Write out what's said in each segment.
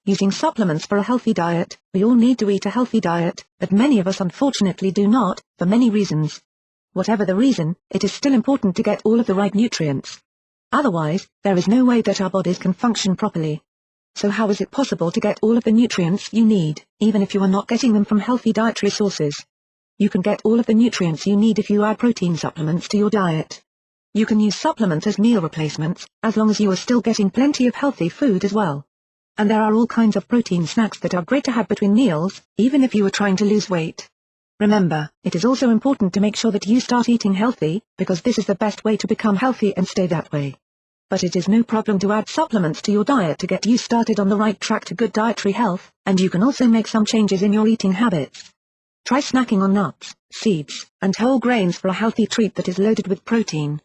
Using supplements for a healthy diet. We all need to eat a healthy diet, but many of us unfortunately do not, for many reasons. Whatever the reason, it is still important to get all of the right nutrients. Otherwise, there is no way that our bodies can function properly. So how is it possible to get all of the nutrients you need, even if you are not getting them from healthy dietary sources? You can get all of the nutrients you need if you add protein supplements to your diet. You can use supplements as meal replacements, as long as you are still getting plenty of healthy food as well. And there are all kinds of protein snacks that are great to have between meals, even if you are trying to lose weight. Remember, it is also important to make sure that you start eating healthy, because this is the best way to become healthy and stay that way. But it is no problem to add supplements to your diet to get you started on the right track to good dietary health, and you can also make some changes in your eating habits. Try snacking on nuts, seeds, and whole grains for a healthy treat that is loaded with protein.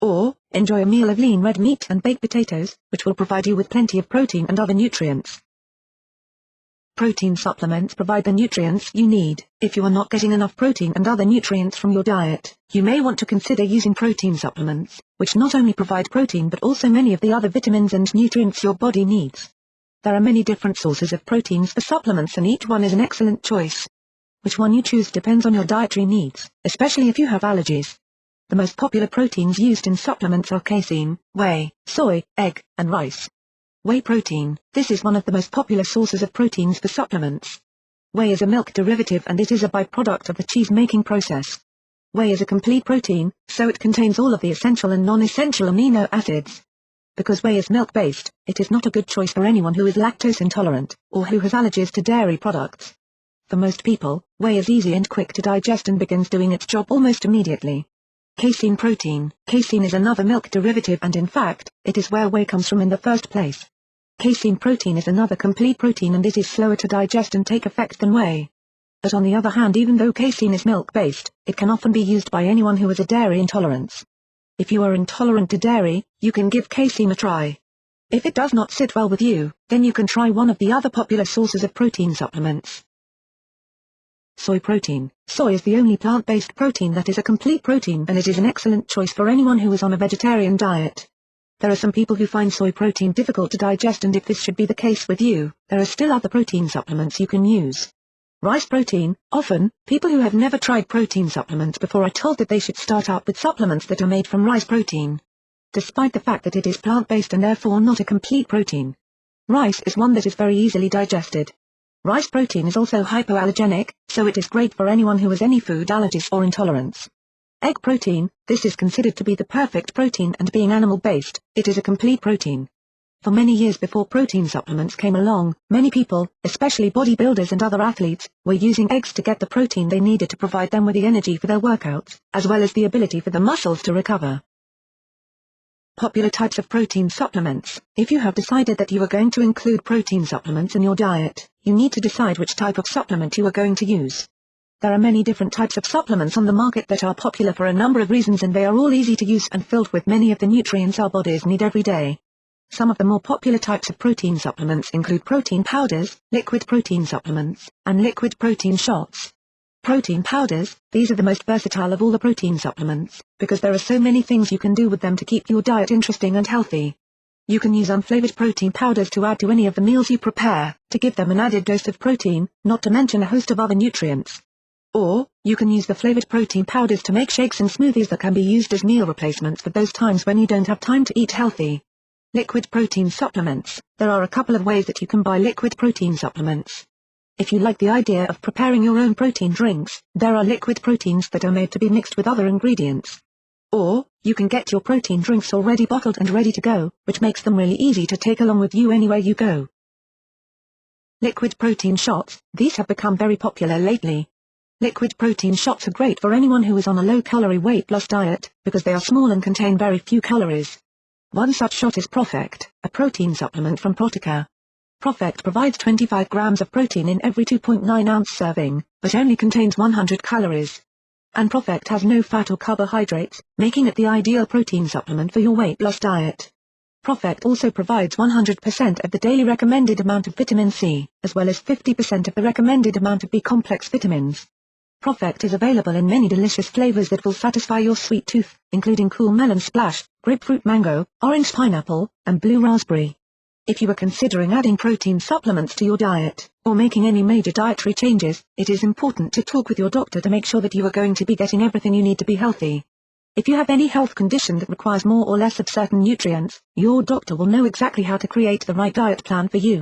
Or, enjoy a meal of lean red meat and baked potatoes, which will provide you with plenty of protein and other nutrients. Protein supplements provide the nutrients you need. If you are not getting enough protein and other nutrients from your diet, you may want to consider using protein supplements, which not only provide protein but also many of the other vitamins and nutrients your body needs. There are many different sources of proteins for supplements and each one is an excellent choice. Which one you choose depends on your dietary needs, especially if you have allergies. The most popular proteins used in supplements are casein, whey, soy, egg, and rice. Whey protein. This is one of the most popular sources of proteins for supplements. Whey is a milk derivative and it is a byproduct of the cheese-making process. Whey is a complete protein, so it contains all of the essential and non-essential amino acids. Because whey is milk-based, it is not a good choice for anyone who is lactose intolerant, or who has allergies to dairy products. For most people, whey is easy and quick to digest and begins doing its job almost immediately. Casein protein. Casein is another milk derivative and in fact, it is where whey comes from in the first place. Casein protein is another complete protein and it is slower to digest and take effect than whey. But on the other hand, even though casein is milk-based, it can often be used by anyone who has a dairy intolerance. If you are intolerant to dairy, you can give casein a try. If it does not sit well with you, then you can try one of the other popular sources of protein supplements. Soy protein. Soy is the only plant-based protein that is a complete protein and it is an excellent choice for anyone who is on a vegetarian diet. There are some people who find soy protein difficult to digest and if this should be the case with you, there are still other protein supplements you can use. Rice protein. Often, people who have never tried protein supplements before are told that they should start out with supplements that are made from rice protein. Despite the fact that it is plant-based and therefore not a complete protein. Rice is one that is very easily digested. Rice protein is also hypoallergenic, so it is great for anyone who has any food allergies or intolerance. Egg protein. This is considered to be the perfect protein and being animal-based, it is a complete protein. For many years before protein supplements came along, many people, especially bodybuilders and other athletes, were using eggs to get the protein they needed to provide them with the energy for their workouts, as well as the ability for the muscles to recover. Popular types of protein supplements. If you have decided that you are going to include protein supplements in your diet, you need to decide which type of supplement you are going to use. There are many different types of supplements on the market that are popular for a number of reasons and they are all easy to use and filled with many of the nutrients our bodies need every day. Some of the more popular types of protein supplements include protein powders, liquid protein supplements, and liquid protein shots. Protein powders. These are the most versatile of all the protein supplements, because there are so many things you can do with them to keep your diet interesting and healthy. You can use unflavored protein powders to add to any of the meals you prepare, to give them an added dose of protein, not to mention a host of other nutrients. Or, you can use the flavored protein powders to make shakes and smoothies that can be used as meal replacements for those times when you don't have time to eat healthy. Liquid protein supplements. There are a couple of ways that you can buy liquid protein supplements. If you like the idea of preparing your own protein drinks, there are liquid proteins that are made to be mixed with other ingredients. Or, you can get your protein drinks already bottled and ready to go, which makes them really easy to take along with you anywhere you go. Liquid protein shots. These have become very popular lately. Liquid protein shots are great for anyone who is on a low-calorie weight loss diet, because they are small and contain very few calories. One such shot is ProfectR, a protein supplement from Protica. ProfectR provides 25 grams of protein in every 2.9-ounce serving, but only contains 100 calories. And ProfectR has no fat or carbohydrates, making it the ideal protein supplement for your weight loss diet. ProfectR also provides 100% of the daily recommended amount of vitamin C, as well as 50% of the recommended amount of B-complex vitamins. ProfectR is available in many delicious flavors that will satisfy your sweet tooth, including cool melon splash, grapefruit mango, orange pineapple, and blue raspberry. If you are considering adding protein supplements to your diet, or making any major dietary changes, it is important to talk with your doctor to make sure that you are going to be getting everything you need to be healthy. If you have any health condition that requires more or less of certain nutrients, your doctor will know exactly how to create the right diet plan for you.